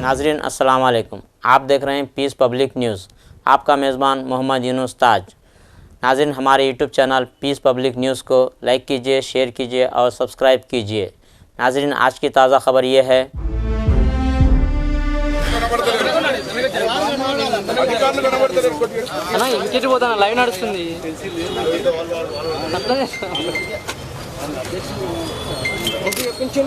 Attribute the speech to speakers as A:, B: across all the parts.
A: नाजरीन अस्सलाम वालेकुम। आप देख रहे हैं पीस पब्लिक न्यूज़। आपका मेज़बान मोहम्मद यूनुस ताज। नाजरीन, हमारे YouTube channel peace public news को लाइक कीजिए, शेयर कीजिए और सब्सक्राइब कीजिए। नाजरीन, आज की ताज़ा खबर ये है
B: లైవ్ నడుస్తుంది కొంచెం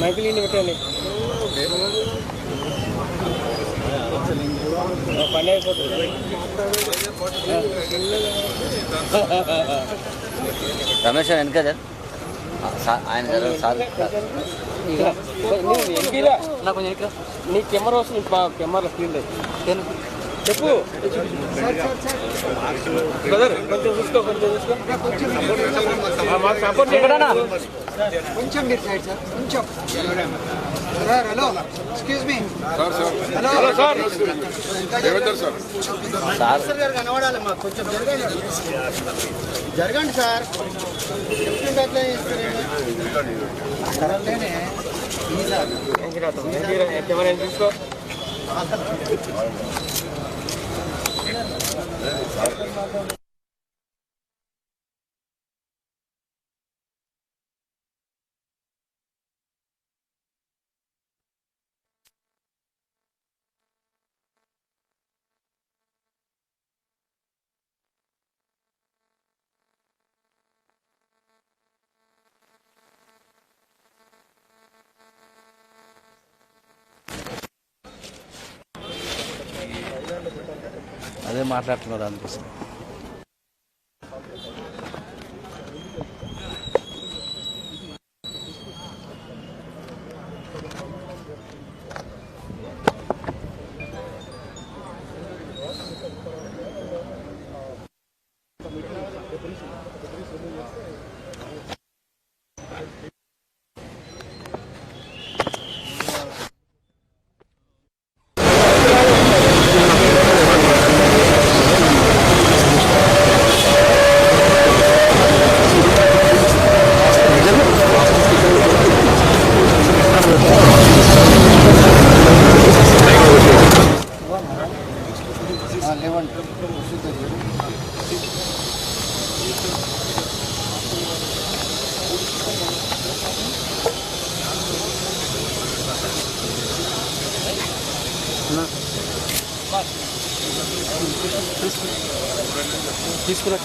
B: మైకిల్ పెట్టండి పని అయిపోతుంది
C: రమేష్ వెనక ఆయన సార్
B: నాకు నీ కెమెరా వస్తుంది కెమెరా స్క్రీన్ చెప్పు బ్రదర్ కొంచెం చూసుకో
D: కొంచెం మీరు సైడ్ సార్ కొంచెం sir hello excuse me
B: hello sir
D: sir గారు కనబడాలి మాకు కొంచెం జరగండి సార్ చెప్తుంటే అట్లా కరెక్టేనే
B: కెమెరా చూసుకో
C: అదే మాట్లాడుతున్నారు అందుకోసం.
B: తీసుకురా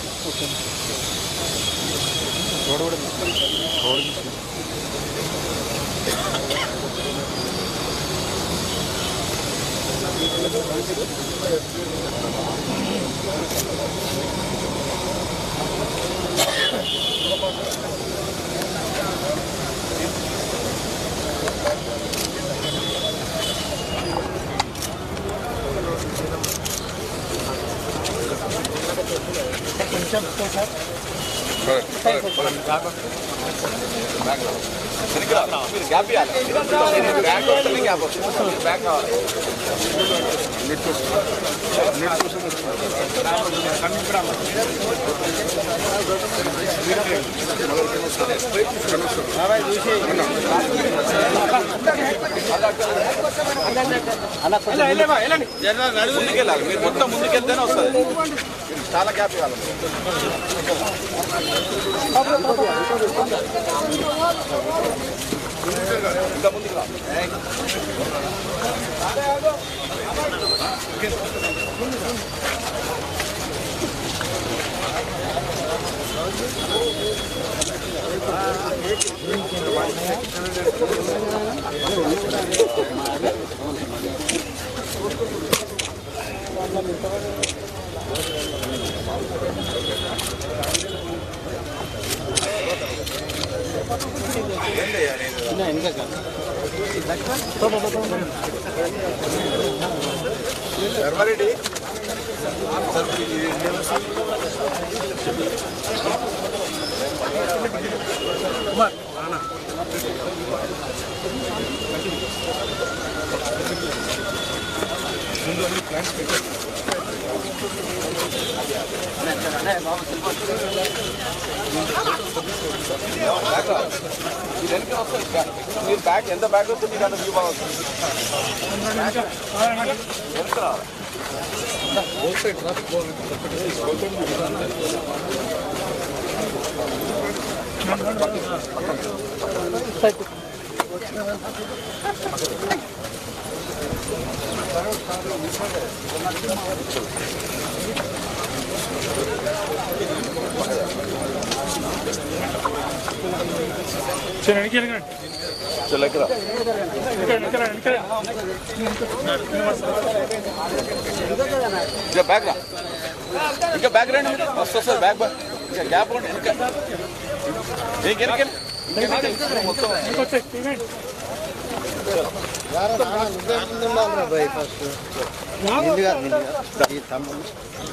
E: ముందుకెళ్ళాలి, మీరు మొత్తం ముందుకెళ్తేనే వస్తుంది. చాలా గ్యాప్ ఇవ్వాలి. ఇంకా ముందుకు రా. ధర్మారెడ్డి కుమార్ మీరు బ్యాగ్ ఎంత బ్యాగ్ వస్తుంది మీకు అంత వ్యూ బాగా వస్తుంది. చలో ఇక్కడ ఇంకా బ్యాగ్ రా, ఇంకా బ్యాగ్ రండి మీరు. ఫస్ట్ వస్తుంది బ్యాగ్ ఇంకా గ్యాప్ ఉండి మొత్తం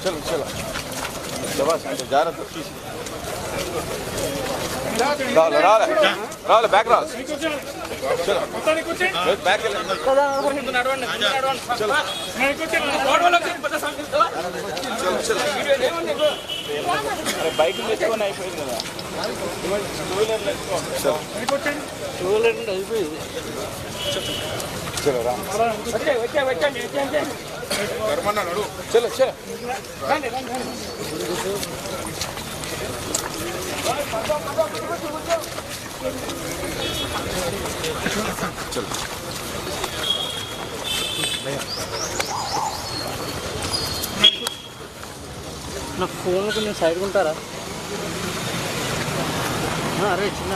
E: చలో చలో శబాష్ అంటే జాగ్రత్త తీసి రాలే రాలే రాలే బ్యాగ్ రావాలి. చలో బ్యాగ్ బైక్ తెచ్చుకొని అయిపోయింది కదా. చలో రా చలో చలో
F: నా ఫోన్ కొంచెం సైడ్గా ఉంటారా? అరే చిన్న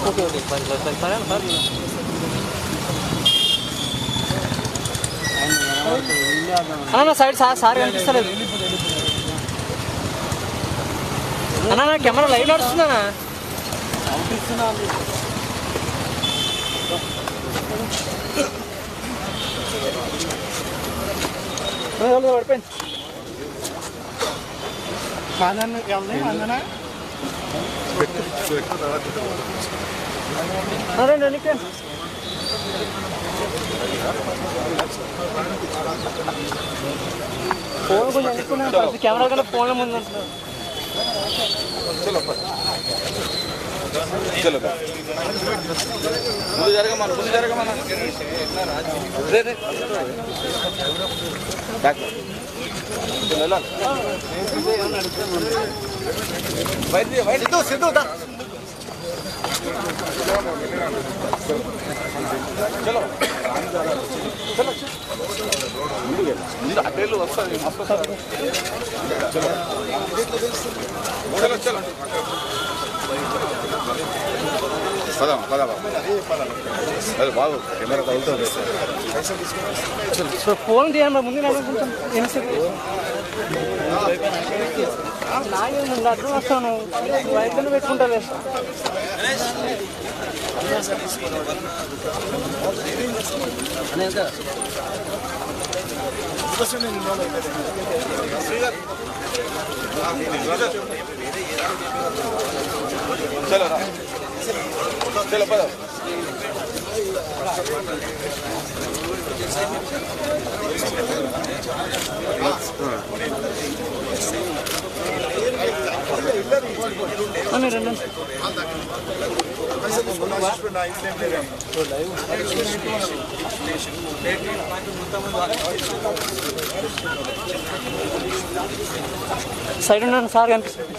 F: ఓకే ఓకే సరే సార్ అన్న సైడ్ సార్ కనిపిస్తలేదు అన్న. నా కెమెరా లైవ్ నడుస్తుందన్నా. పడిపోయింది రండి ఫోన్ కొంచెం అనుకున్నాను, కెమెరా కన్నా ఫోన్లో ముందు ఉంటున్నాను.
E: చలో చలో ముందు జరగమన్నా బ్యాక్ వెళ్ళాలి. సిద్ధు సిద్ధు చలో చలో ముందు అటేళ్ళు వస్తుంది మస్తు చలో చలో చలో పదా అది బాగు కెమెరా తగులుతుంది.
F: ఫోన్ తీయాలి ముందు కొంచెం నాకేం అడ్డు వస్తాను వైద్యులు పెట్టుకుంటా
E: చలో రా చలో పద
F: సైడ్ ఉన్నాను సార్ కనిపిస్తుంది.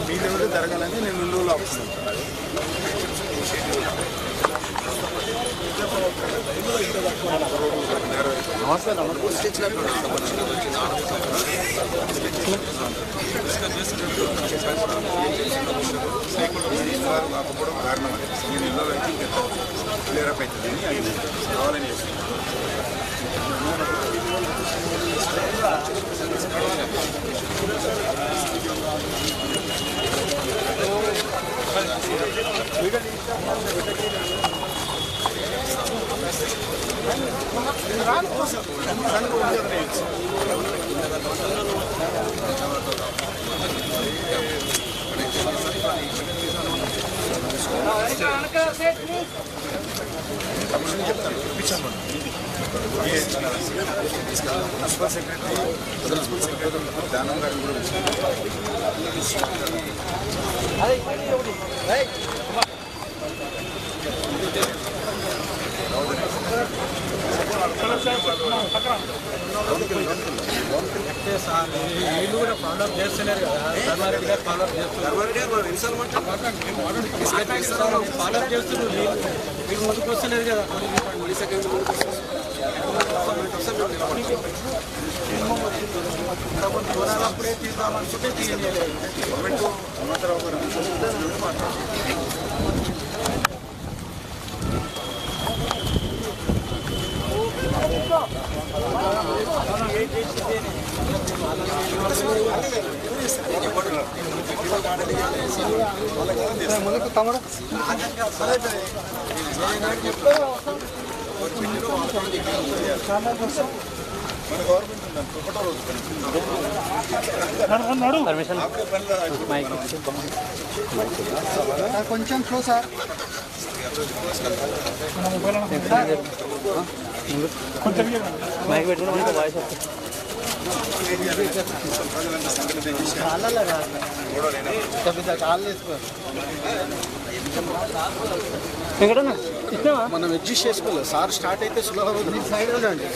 E: మీరెవరు జరగాలని నేను ముందు ఆపుతున్నాను. కాకపోవడం కారణం నేను ఇల్లు అయితే క్లియరప్ అవుతుంది కావాలని చెప్పి మున్సిపల్ సెక్రటరీ దానం గారిని కూడా
B: వీళ్ళు కూడా ఫాలో అప్ చేస్తున్నారు కదా, ధర్మారెడ్డి గారు ఫాలో అప్ చేస్తున్నారు, ఫాలో అప్ చేస్తున్నారు. వీళ్ళు ముందుకు వస్తలేదు కదా. అప్పుడే తీద్దామనుకుంటే తీయలేదు.
D: ముందుకు తమ్ముడు కొంచెం స్లో సార్.
F: మైక్ పెట్టుకుని వాయిస్ వస్తుంది.
D: మనం అడ్జస్ట్ చేసుకోలేదు సార్. స్టార్ట్ అయితే సులభం. సైడ్ ఉండండి.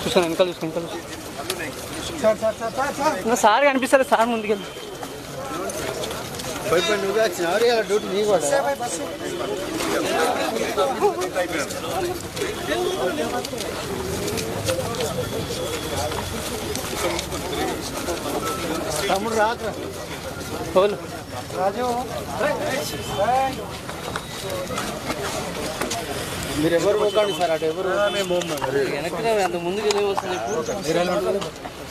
F: చూసాను వెనకాల చూసుకుంటాను. సార్ కనిపిస్తారు. సార్ ముందుకెళ్ళి
D: నువ్వు వచ్చిన డ్యూటీ నీ కూడా తమ్ముడు రాక రాజు మీరు ఎవరు పోకండి సార్. అటు ఎవరు
F: వెనక్కి అంత ముందుకు వెళ్ళి వస్తుంది. ఇప్పుడు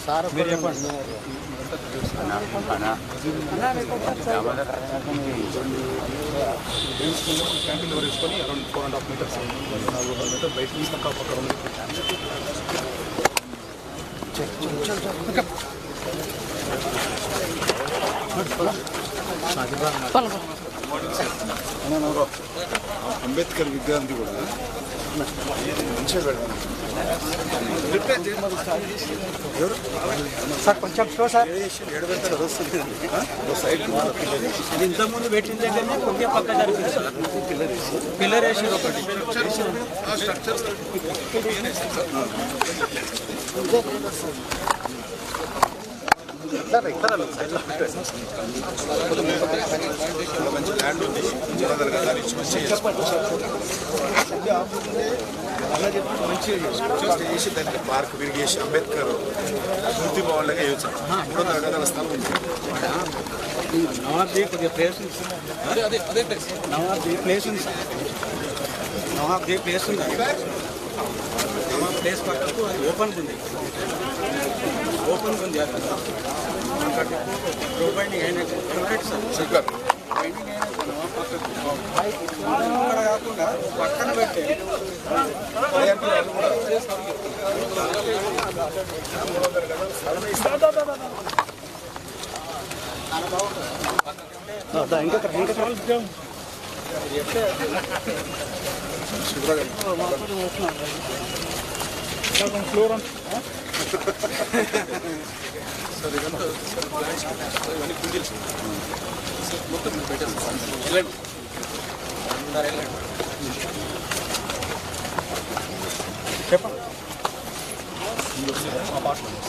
D: సార్ మీరు చెప్పండి.
E: వేసుకొని అరౌండ్ 4.5 మీటర్స్ 4.5 మీటర్ బయట నుంచి పక్క పక్క అంబేద్కర్ విద్యార్థి కూడా మంచిగా పెడతాను.
D: సార్ కొంచెం స్లో సార్.
B: అది ఇంతకుముందు పెట్టిన దగ్గరనే కొద్దిగా పక్క జరిగింది సార్. పిల్లర్ వేసారు ఒకటి.
E: మంచి ల్యాండ్ ఉంది. జనరల్గా దాన్ని ఇచ్చి మంచిగా చేసి దానికి పార్క్ విరిగేసి అంబేద్కర్ స్మృతి భవన్లుగా వేయచ్చు. 300 గదాల స్థలం ఉంది.
B: నవాబ్ది కొద్దిగా ప్లేస్ ఉంది. అదే నవాబ్ది ప్లేస్ ఉంది సార్. నవాబ్ది ప్లేస్ ఉంది. నవాబ్ ప్లేస్ పక్కకు అది ఓపెన్ ఉంది. ఓపెన్ ఉంది. అక్కడ బైండింగ్ అయినట్టు సార్. బైండింగ్ అయినట్టు నవాబ్ పక్కకు అక్కడ కాకుండా పక్కన పెట్టే ఫ్లోర్ ఇవన్నీ కుండీలు మొత్తం పెట్టేస్తాం. చెప్పండి. అపార్ట్మెంట్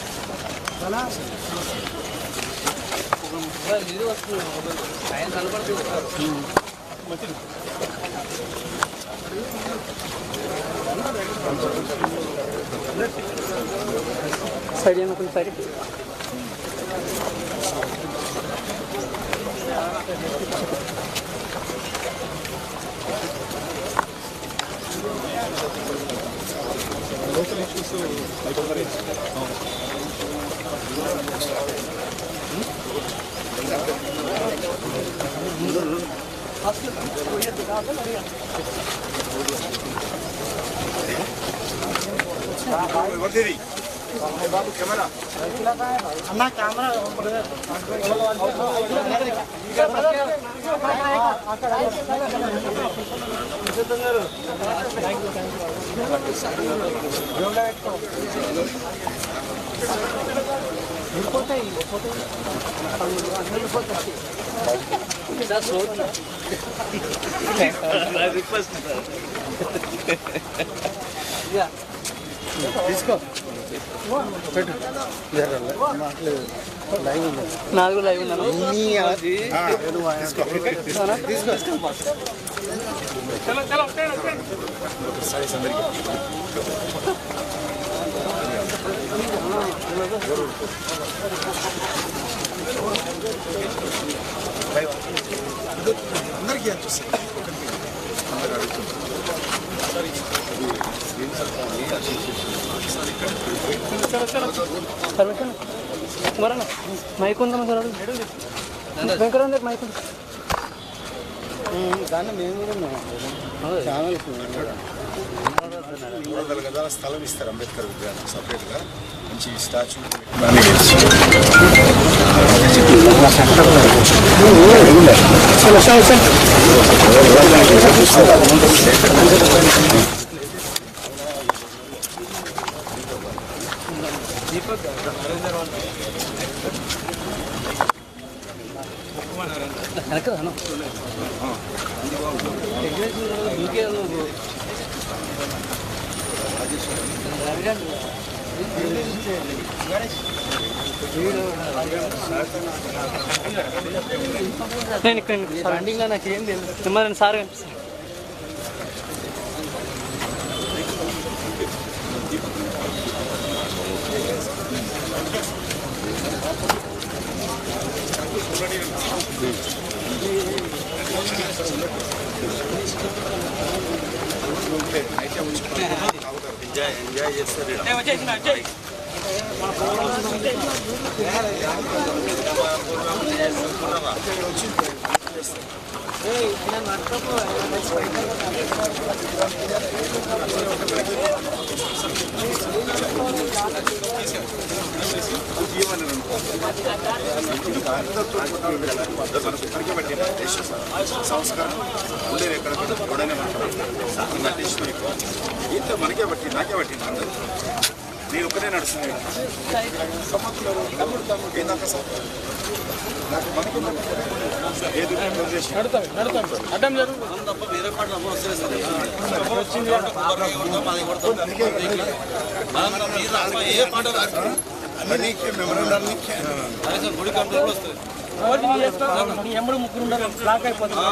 F: సైడ్ ఏమో కొంచెం సైడ్ నాలుగు లైవ్ ఉన్నాను
B: అందరికీ అనిపిస్తుంది
F: పర్మిషన్ మరన్నా మైక్ ఉందా సార్ వెంకటరావు మైక్ ఉంది
D: దాన్ని మేము కూడా ఉన్నాం ఛానల్
B: 300 గజాల స్థలం ఇస్తారు అంబేద్కర్ విగ్రహానికి సపరేట్గా మంచి స్టాచ్యూ
F: నేను ఇక్కడ సరౌండింగ్లో నాకు ఏం తెలియదు మరి సార్ కనిపిస్తాను
B: ఎంజాయ్ చేస్తారు సంస్కారం ఉండేది ఎక్కడ గొడవనే ఇంత మనకే పట్టింది నాకే పట్టింది అందరూ నేను ఒకటే నడుస్తుంది ఏందాక సార్ నాకు మనకి ఏది
D: అడ్డం లేదు
E: గుడి కంట్రోల్ వస్తుంది
F: నీ ఎమ్మడు ముగ్గురు ఉన్నారు బ్లాక్ అయిపోతుంది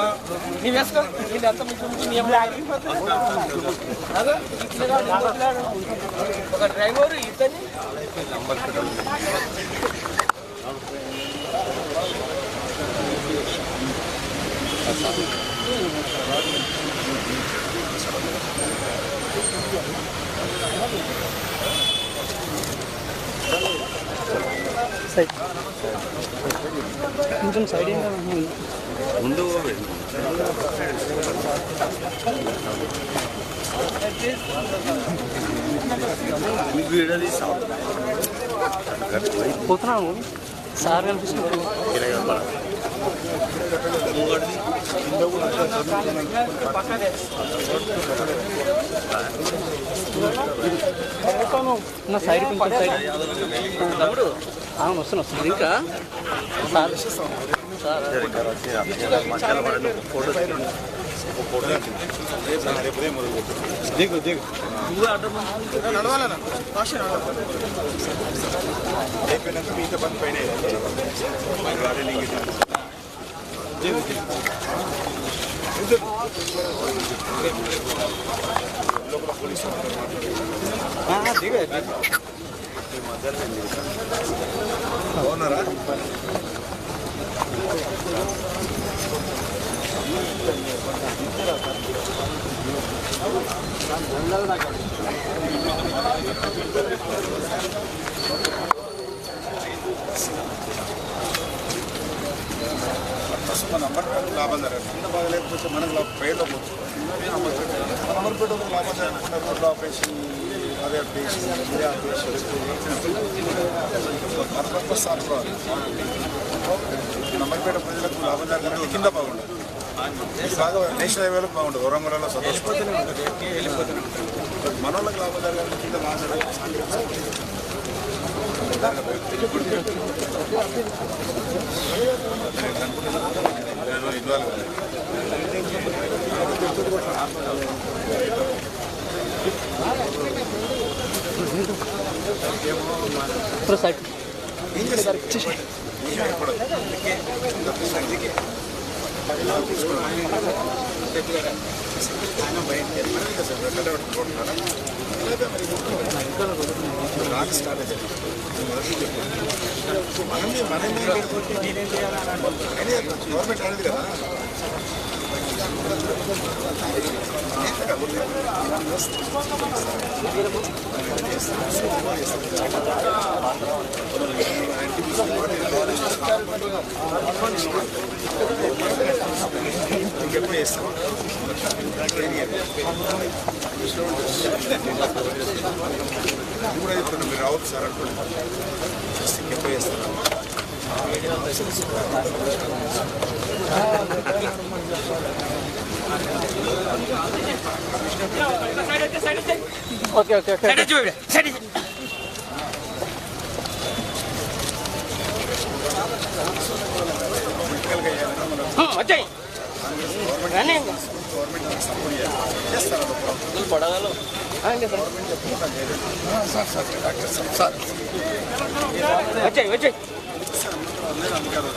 F: నీ వేసుకో నీళ్ళు ఎంత ముగ్గురు నీ ఎమ్మడు ఆగిపోతుంది ఒక డ్రైవర్ ఇతని కొంచెం సైడ్
E: ముందు
F: పోతున్నాను సార్ కనిపిస్తుంది నా సైడ్ కొంచెం సైడ్ తమ్ముడు వస్తుంది ఇంకా సార్
B: దిగు దిగు నడవాలన్నా భాష నడవాలి అయిపోయినాక మీతో పని పైన గార్డెనింగ్ దిగు లోపల పోలీసు దిగు బాగున్నారా ఫస్ట్ నంబర్ లాభం జరగదు కింద బాగా లేకపోతే మనకు పేర్లో పోతుంది నంబర్పేట లాభం జరగకుండా రోడ్డు ఆపరేషన్ అదే ఆపరేషన్ ఇదే ఆపరేషన్ పర్పస్ సాల్వ్ కావాలి నంబర్పేట ప్రజలకు లాభం జరగాలంటే కింద బాగుండదు ఇది బాగా నేషనల్ హైవేలో బాగుంటుంది వరంగల్లో సంతోషపోతూనే ఉంటుంది వెళ్ళిపోతూనే ఉంటుంది మన వాళ్ళకి లాభం జరగాలంటే కింద బాగా జరగాలి ఇన్వాల్వ్ ఏం చేస్తారు ఇప్పుడు అందుకే రాక స్టార్ట్ అయితే మనమే నేనేం చేయాలని గవర్నమెంట్ అనేది కదా ఇంకెప్పుడు చేస్తాం కూడా ఇప్పుడు మీరు రావచ్చు సార్ అనుకోండి ఇంకెప్పుడు చేస్తాను
F: ఓకే ఓకే ఓకే వచ్చాయి
B: గవర్నమెంట్ సపోర్ట్ చేయాలి చేస్తారు
F: పడగలు వచ్చాయి వచ్చాయి
B: అధికారులు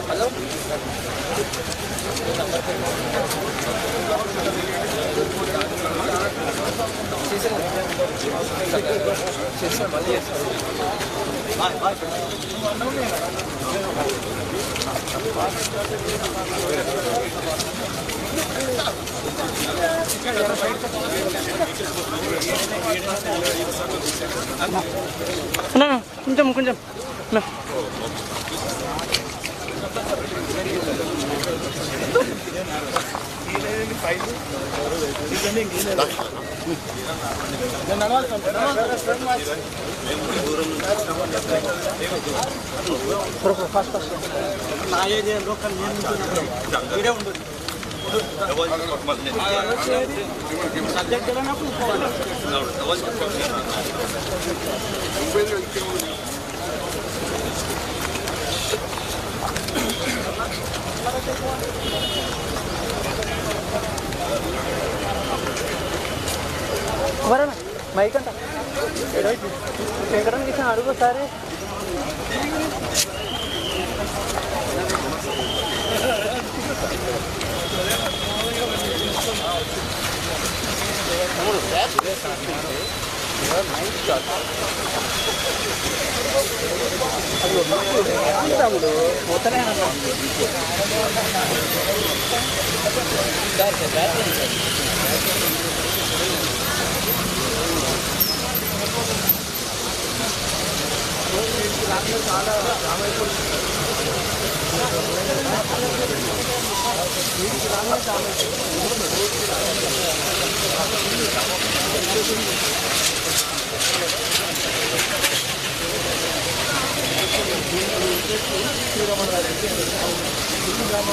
F: హలో కొంచెం కొంచెం
B: నా ఏరియాలో ఇదే ఉంటుంది సబ్జెక్ట్
F: వరనా మైక్ అంట ఎక్కడానికి అడుగు సరే పోతనే
B: శ్రీరామ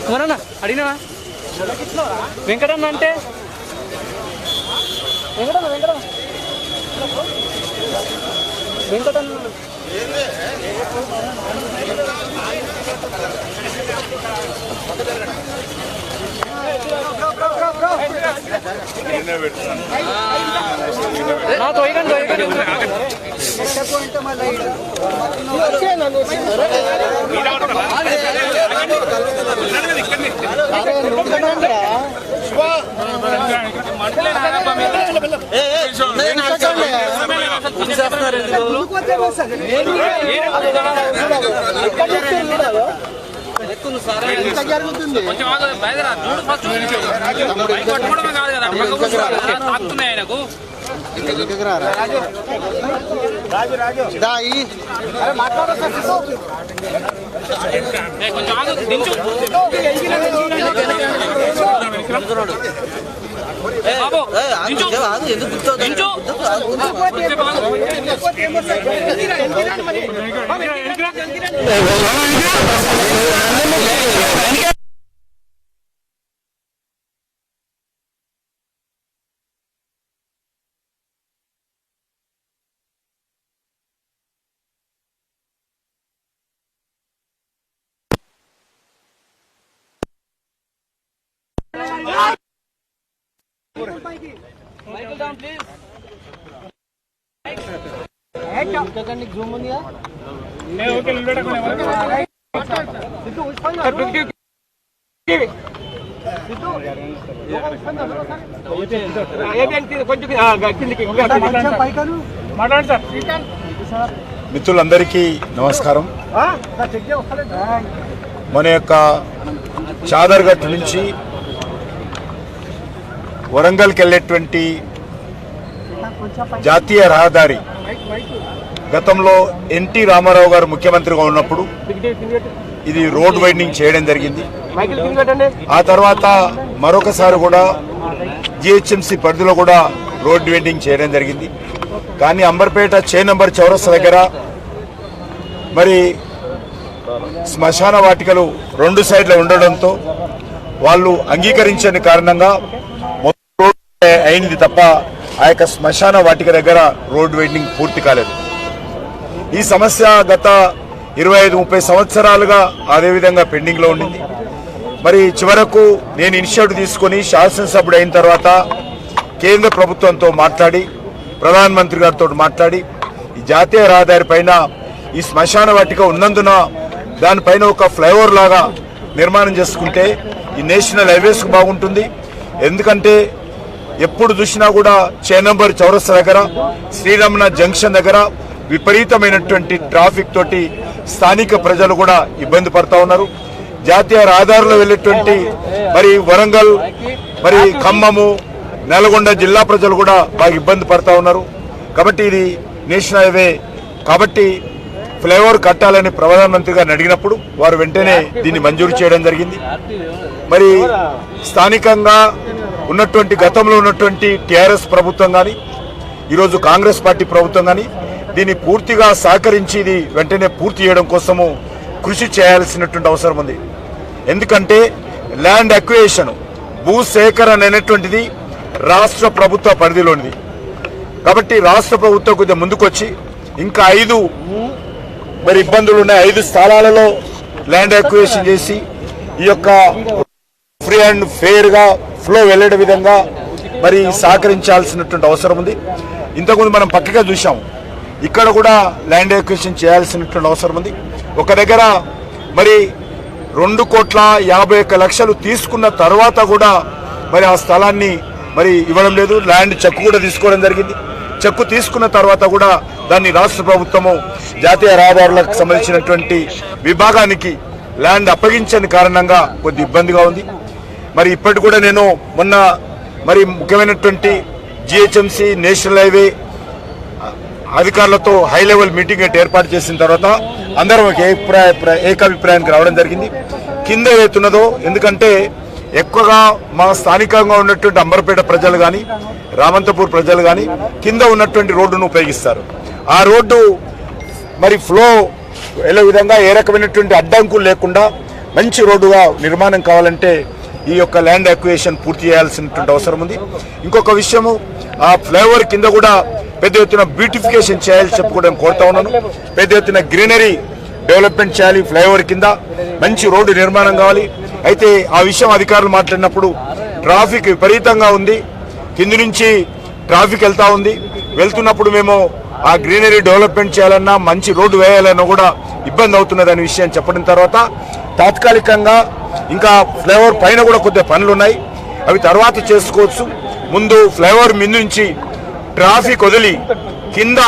F: ఎవరన్నా అడిగినా వెంకటన్న అంటే వెంకటన్న
G: మిత్రులందరికీ నమస్కారం. మన యొక్క చాదర్ఘట్ నుంచి వరంగల్కి వెళ్ళేటువంటి జాతీయ రహదారి గతంలో ఎన్టీ రామారావు గారు ముఖ్యమంత్రిగా ఉన్నప్పుడు ఇది రోడ్ వైండింగ్ చేయడం జరిగింది. ఆ తర్వాత మరొకసారి కూడా జిహెచ్ఎంసీ పరిధిలో కూడా రోడ్ వైండింగ్ చేయడం జరిగింది. కానీ అంబర్పేట చేనంబర్ చౌరస్తా దగ్గర మరి శ్మశాన వాటికలు రెండు సైడ్ల ఉండడంతో వాళ్ళు అంగీకరించని కారణంగా మొత్తం రోడ్ అయింది తప్ప ఆ యొక్క శ్మశాన వాటిక దగ్గర రోడ్ వైండింగ్ పూర్తి కాలేదు. ఈ సమస్య గత 25-30 సంవత్సరాలుగా అదేవిధంగా పెండింగ్లో ఉండింది. మరి చివరకు నేను ఇనిషియేటివ్ తీసుకొని శాసనసభ్యుడు అయిన తర్వాత కేంద్ర ప్రభుత్వంతో మాట్లాడి ప్రధానమంత్రి గారితో మాట్లాడి ఈ జాతీయ రహదారి పైన ఈ శ్మశాన వాటిక ఉన్నందున దానిపైన ఒక ఫ్లైఓవర్ లాగా నిర్మాణం చేసుకుంటే ఈ నేషనల్ హైవేస్కు బాగుంటుంది. ఎందుకంటే ఎప్పుడు చూసినా కూడా చేనంబర్ చౌరస్తా దగ్గర శ్రీరమణ జంక్షన్ దగ్గర విపరీతమైనటువంటి ట్రాఫిక్ తోటి స్థానిక ప్రజలు కూడా ఇబ్బంది పడతా ఉన్నారు. జాతీయ రహదారిలో వెళ్ళేటువంటి మరి వరంగల్ మరి ఖమ్మము నల్గొండ జిల్లా ప్రజలు కూడా బాగా ఇబ్బంది పడతా ఉన్నారు. కాబట్టి ఇది నేషనల్ హైవే కాబట్టి ఫ్లైఓవర్ కట్టాలని ప్రధానమంత్రి గారిని అడిగినప్పుడు వారు వెంటనే దీన్ని మంజూరు చేయడం జరిగింది. మరి స్థానికంగా ఉన్నటువంటి గతంలో ఉన్నటువంటి టీఆర్ఎస్ ప్రభుత్వం కానీ ఈరోజు కాంగ్రెస్ పార్టీ ప్రభుత్వం కానీ దీన్ని పూర్తిగా సహకరించి ఇది వెంటనే పూర్తి చేయడం కోసము కృషి చేయాల్సినటువంటి అవసరం ఉంది. ఎందుకంటే ల్యాండ్ అక్విజిషన్ భూసేకరణ అనేటువంటిది రాష్ట్ర ప్రభుత్వ పరిధిలోనిది. కాబట్టి రాష్ట్ర ప్రభుత్వం కొద్దిగా ముందుకొచ్చి ఇంకా 5 మరి ఇబ్బందులు ఉన్నాయి. 5 స్థలాలలో ల్యాండ్ అక్విజిషన్ చేసి ఈ యొక్క ఫ్రీ అండ్ ఫెయిర్ గా ఫ్లో వెళ్ళే విధంగా మరి సహకరించాల్సినటువంటి అవసరం ఉంది. ఇంతకుముందు మనం పక్కగా చూసాం, ఇక్కడ కూడా ల్యాండ్ అక్విజిషన్ చేయాల్సినటువంటి అవసరం ఉంది. ఒక దగ్గర మరి 2,51,00,000 తీసుకున్న తర్వాత కూడా మరి ఆ స్థలాన్ని మరి ఇవ్వడం లేదు. ల్యాండ్ చెక్కు కూడా తీసుకోవడం జరిగింది. చెక్కు తీసుకున్న తర్వాత కూడా దాన్ని రాష్ట్ర ప్రభుత్వము జాతీయ రహదారులకు సంబంధించినటువంటి విభాగానికి ల్యాండ్ అప్పగించని కారణంగా కొద్ది ఇబ్బందిగా ఉంది. మరి ఇప్పటి కూడా నేను మొన్న మరి ముఖ్యమైనటువంటి జిహెచ్ఎంసీ నేషనల్ హైవే అధికారులతో హై లెవెల్ మీటింగ్ ఏర్పాటు చేసిన తర్వాత అందరం ఒక ఏకాభిప్రాయానికి రావడం జరిగింది. కింద ఏతున్నదో ఎందుకంటే ఎక్కువగా మా స్థానికంగా ఉన్నటువంటి అంబర్పేట ప్రజలు కానీ రామంతపూర్ ప్రజలు కానీ కింద ఉన్నటువంటి రోడ్డును ఉపయోగిస్తారు. ఆ రోడ్డు మరి ఫ్లో వెళ్ళే విధంగా ఏ రకమైనటువంటి అడ్డంకులు లేకుండా మంచి రోడ్డుగా నిర్మాణం కావాలంటే ఈ యొక్క ల్యాండ్ అక్విజిషన్ పూర్తి చేయాల్సినటువంటి అవసరం ఉంది. ఇంకొక విషయము, ఆ ఫ్లైఓవర్ కింద కూడా పెద్ద ఎత్తున బ్యూటిఫికేషన్ చేయాలని చెప్పుకోవడం కోరుతా ఉన్నాను. పెద్ద ఎత్తున గ్రీనరీ డెవలప్మెంట్ చేయాలి. ఫ్లైఓవర్ కింద మంచి రోడ్డు నిర్మాణం కావాలి. అయితే ఆ విషయం అధికారులు మాట్లాడినప్పుడు ట్రాఫిక్ విపరీతంగా ఉంది, కింది నుంచి ట్రాఫిక్ వెళ్తా ఉంది. వెళ్తున్నప్పుడు మేము ఆ గ్రీనరీ డెవలప్మెంట్ చేయాలన్నా మంచి రోడ్డు వేయాలన్నా కూడా ఇబ్బంది అవుతున్నది అనే విషయం చెప్పిన తర్వాత తాత్కాలికంగా ఇంకా ఫ్లైఓవర్ పైన కూడా కొద్దిగా పనులు ఉన్నాయి, అవి తర్వాత చేసుకోవచ్చు. ముందు ఫ్లైఓవర్ మీద నుంచి ట్రాఫిక్ వదిలి కింద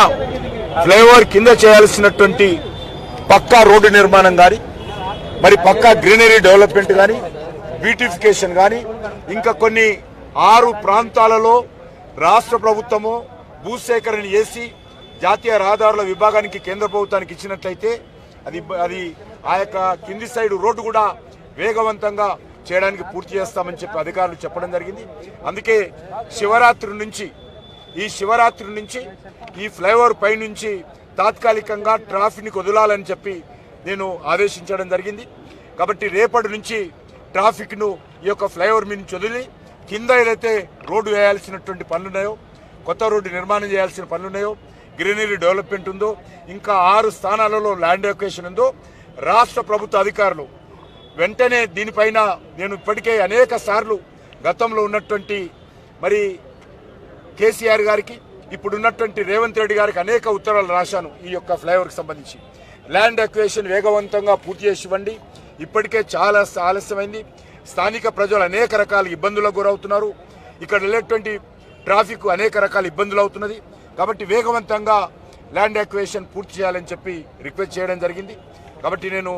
G: ఫ్లైఓవర్ కింద చేయాల్సినటువంటి పక్కా రోడ్డు నిర్మాణం కానీ మరి పక్కా గ్రీనరీ డెవలప్మెంట్ కానీ బ్యూటిఫికేషన్ కానీ ఇంకా కొన్ని 6 ప్రాంతాలలో రాష్ట్ర ప్రభుత్వము భూసేకరణ చేసి జాతీయ రహదారుల విభాగానికి కేంద్ర ప్రభుత్వానికి ఇచ్చినట్లయితే అది ఆ యొక్క కింది సైడ్ రోడ్డు కూడా వేగవంతంగా చేయడానికి పూర్తి చేస్తామని చెప్పి అధికారులు చెప్పడం జరిగింది. అందుకే శివరాత్రి నుంచి ఈ ఫ్లైఓవర్ పై నుంచి తాత్కాలికంగా ట్రాఫిక్ని వదలాలని చెప్పి నేను ఆదేశించడం జరిగింది. కాబట్టి రేపటి నుంచి ట్రాఫిక్ను ఈ యొక్క ఫ్లైఓవర్ మీద నుంచి వదిలి కింద ఏదైతే రోడ్డు వేయాల్సినటువంటి పనులున్నాయో, కొత్త రోడ్డు నిర్మాణం చేయాల్సిన పనులున్నాయో, గ్రీనరీ డెవలప్మెంట్ ఉందో, ఇంకా 6 స్థానాలలో ల్యాండ్ అక్విజిషన్ ఉందో, రాష్ట్ర ప్రభుత్వ అధికారులు వెంటనే దీనిపైన నేను ఇప్పటికే అనేక సార్లు గతంలో ఉన్నటువంటి మరి కేసీఆర్ గారికి ఇప్పుడున్నటువంటి రేవంత్ రెడ్డి గారికి అనేక ఉత్తరాలు రాశాను. ఈ యొక్క ఫ్లైఓవర్కి సంబంధించి ల్యాండ్ అక్విజిషన్ వేగవంతంగా పూర్తి చేసి ఇవ్వండి. ఇప్పటికే చాలా ఆలస్యమైంది. స్థానిక ప్రజలు అనేక రకాల ఇబ్బందులకు గురవుతున్నారు. ఇక్కడ వెళ్ళేటువంటి ట్రాఫిక్ అనేక రకాల ఇబ్బందులు అవుతున్నది. కాబట్టి వేగవంతంగా ల్యాండ్ అక్విజిషన్ పూర్తి చేయాలని చెప్పి రిక్వెస్ట్ చేయడం జరిగింది. కాబట్టి నేను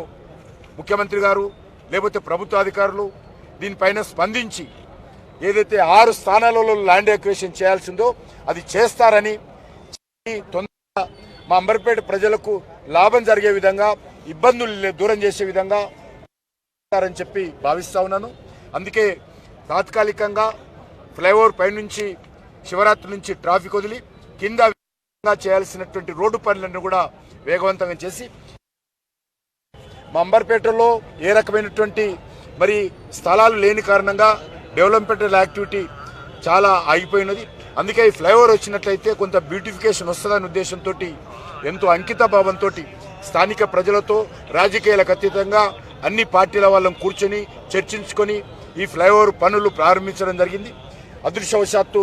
G: ముఖ్యమంత్రి గారు లేకపోతే ప్రభుత్వ అధికారులు దీనిపైన స్పందించి ఏదైతే 6 స్థానాలలో ల్యాండ్ అక్విజిషన్ చేయాల్సిందో అది చేస్తారని, తొందరగా మా అంబర్పేట ప్రజలకు లాభం జరిగే విధంగా, ఇబ్బందులు దూరం చేసే విధంగా అని చెప్పి భావిస్తా ఉన్నాను. అందుకే తాత్కాలికంగా ఫ్లైఓవర్ పై నుంచి శివరాత్రి నుంచి ట్రాఫిక్ వదిలి కింద చేయాల్సినటువంటి రోడ్డు పనులను కూడా వేగవంతంగా చేసి మా అంబర్పేటలో ఏ రకమైనటువంటి మరి స్థలాలు లేని కారణంగా డెవలప్మెంటల్ యాక్టివిటీ చాలా ఆగిపోయినది. అందుకే ఈ ఫ్లైఓవర్ వచ్చినట్లయితే కొంత బ్యూటిఫికేషన్ వస్తుందనే ఉద్దేశంతో ఎంతో అంకిత భావంతో స్థానిక ప్రజలతో రాజకీయాలకు అతీతంగా అన్ని పార్టీల వాళ్ళని కూర్చొని చర్చించుకొని ఈ ఫ్లైఓవర్ పనులు ప్రారంభించడం జరిగింది. అదృష్టవశాత్తు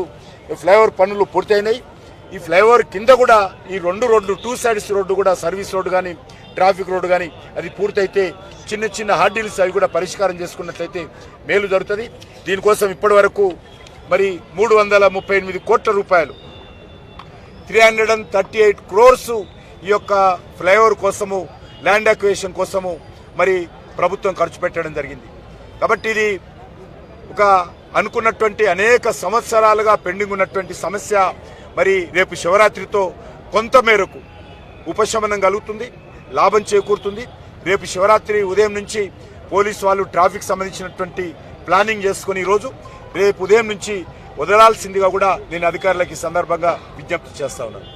G: ఫ్లైఓవర్ పనులు పూర్తయినాయి. ఈ ఫ్లైఓవర్ కింద కూడా ఈ 2 రోడ్లు 2 సైడ్స్ రోడ్డు కూడా సర్వీస్ రోడ్డు కానీ ట్రాఫిక్ రోడ్డు కానీ అది పూర్తయితే చిన్న చిన్న హార్డిల్స్ అవి కూడా పరిష్కారం చేసుకున్నట్లయితే మేలు జరుగుతుంది. దీనికోసం ఇప్పటి వరకు మరి 338 కోట్ల రూపాయలు 338 crores ఈ యొక్క ఫ్లైఓవర్ కోసము ల్యాండ్ అక్విజిషన్ కోసము మరి ప్రభుత్వం ఖర్చు పెట్టడం జరిగింది. కాబట్టి ఇది ఒక అనుకున్నటువంటి అనేక సంవత్సరాలుగా పెండింగ్ ఉన్నటువంటి సమస్య మరి రేపు శివరాత్రితో కొంత మేరకు ఉపశమనం కలుగుతుంది, లాభం చేకూరుతుంది. రేపు శివరాత్రి ఉదయం నుంచి పోలీసు వాళ్ళు ట్రాఫిక్ సంబంధించినటువంటి ప్లానింగ్ చేసుకుని ఈరోజు రేపు ఉదయం నుంచి వదలాల్సిందిగా కూడా నేను అధికారులకు ఈ సందర్భంగా విజ్ఞప్తి చేస్తా ఉన్నాను.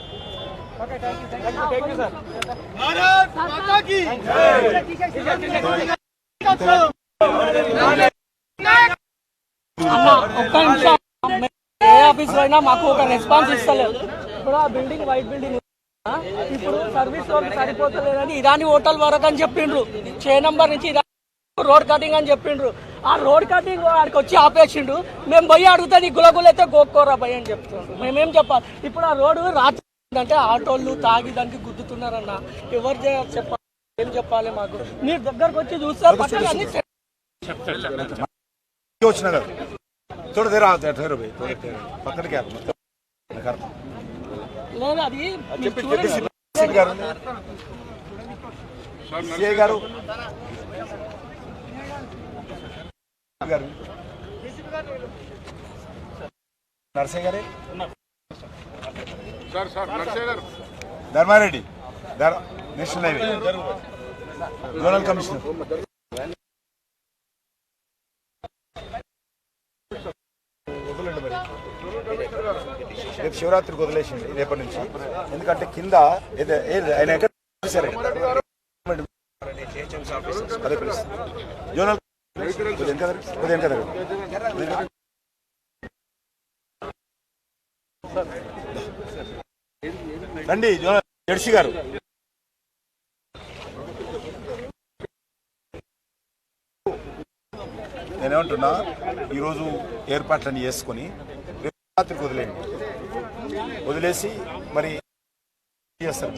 F: ఏ ఆఫీస్ అయినా మాకు ఒక రెస్పాన్స్ ఇస్తలేదు. ఇప్పుడు ఆ బిల్డింగ్ వైట్ బిల్డింగ్ ఇప్పుడు సర్వీస్ వరకు సరిపోతలేదని ఇరానీ హోటల్ వరకు అని చెప్పిండ్రు. 6 నంబర్ నుంచి రోడ్ కటింగ్ అని చెప్పిండ్రు. ఆ రోడ్ కటింగ్ వాడికి వచ్చి ఆపేసిండు. మేము పోయి అడిగితే నీ గులగులైతే గోక్కోరా భయ్ అని చెప్తుండ్రు. మేమేం చెప్పాలి? ఇప్పుడు ఆ రోడ్డు రాత్రి అంటే ఆటోళ్ళు తాగి దానికి గుద్దుతున్నారన్న. ఎవరు చెప్పాలి? ఏం చెప్పాలి? మాకు మీరు దగ్గరకు వచ్చి చూస్తే
G: వచ్చిన కదా थोड़ा देर आओ ठहरो भाई थोड़ा पकड़ के आप
F: లేదు అది
G: గారు నర్సయ్య గారే Dharmareddy national highway zonal commissioner వదలండి మరి రేపు శివరాత్రికి వదిలేసింది రేపటి నుంచి ఎందుకంటే కింద ఆయన ఎక్కడ సరే అదే పిలుస్తుంది జోనల్ రండి జడ్సీ గారు. నేనేమంటున్నా ఈరోజు ఏర్పాట్లన్నీ చేసుకొని రాత్రికి వదిలేసి మరి చేస్తారు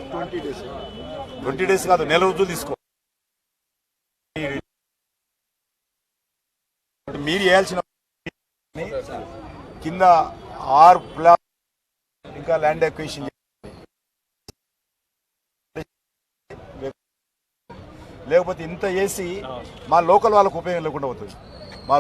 G: 20 days కాదు, నెల రోజులు తీసుకో. మీరు చేయాల్సిన కింద 6 ప్లాట్ ఇంకా ల్యాండ్ అక్విజిషన్ లేకపోతే ఇంత చేసి మా లోకల్ వాళ్ళకు ఉపయోగం లేకుండా పోతుంది. మా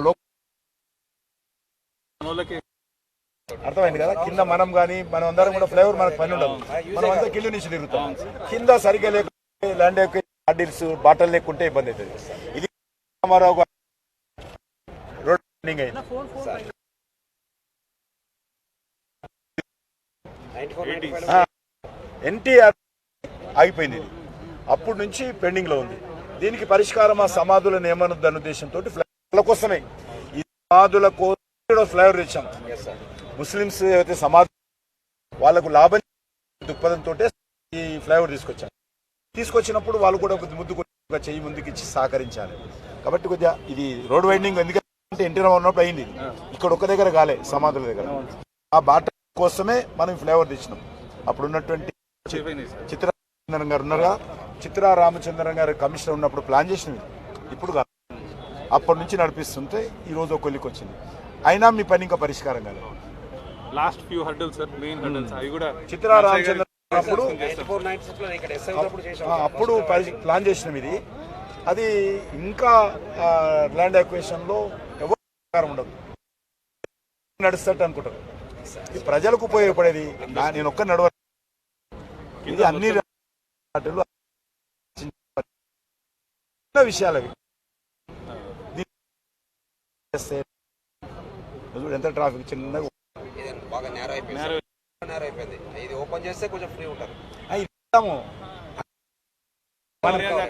G: అర్థమైంది కదా. కింద మనం కానీ మనం అందరం కూడా ఫ్లేవర్ మనకు పని ఉండదు, మనం అంతా కింద నుంచి తిరుగుతాం. కింద సరిగ్గా లేకుంటే ల్యాండ్ అక్విజిషన్ బాటలు లేకుంటే ఇబ్బంది అవుతుంది. ఇది రామారావు గారు రోడ్ అయింది ఎన్టీఆర్ ఆగిపోయింది. ఇది అప్పటి నుంచి పెండింగ్ లో ఉంది. దీనికి పరిష్కారం ఆ సమాధుల నియమన ఉద్దేశంతో ఫ్లైఓవర్ల కోసమే ఈ సమాధుల కోసం ఫ్లైఓవర్ తెచ్చాం. ముస్లింస్ ఏవైతే సమాధి వాళ్ళకు లాభం దృక్పథంతో ఈ ఫ్లైఓవర్ తీసుకొచ్చినప్పుడు వాళ్ళు కూడా ముద్దు చెయ్యి ముందుకు ఇచ్చి సహకరించాలి. కాబట్టి కొద్దిగా ఇది రోడ్ వైండింగ్ ఎందుకంటే ఎన్టీ రామారావు ఉన్నప్పుడు అయింది. ఇక్కడ ఒక్క దగ్గర కాలే, సమాధుల దగ్గర. ఆ బాట కోసమే మనం ఫ్లైఓవర్ తెచ్చినాం. అప్పుడు ఉన్నటువంటి చిత్రా గారు ఉన్నారుగా, చిత్రా రామచంద్రన్ గారు కమిషనర్ ఉన్నప్పుడు ప్లాన్ చేసినవి. ఇప్పుడు కాదు, అప్పటి నుంచి నడిపిస్తుంటే ఈ రోజు ఒక కొలికి వచ్చింది. అయినా మీ పని ఇంకా పరిష్కారం కాలేదు.
H: Last few hurdles sir, main hurdles అవి కూడా
G: చిత్రా రామచంద్రన్ అప్పుడు ప్లాన్ చేసినాం. ఇది అది ఇంకా ల్యాండ్ అక్విజిషన్ లో ఎవరు ఉండదు, నడుస్తట్టు అనుకుంటారు. ఇది ప్రజలకు ఉపయోగపడేది. నేను ఒక్క నడవ ఇది అన్ని విషయాలు అవి. ఎంత ట్రాఫిక్ చిన్నగా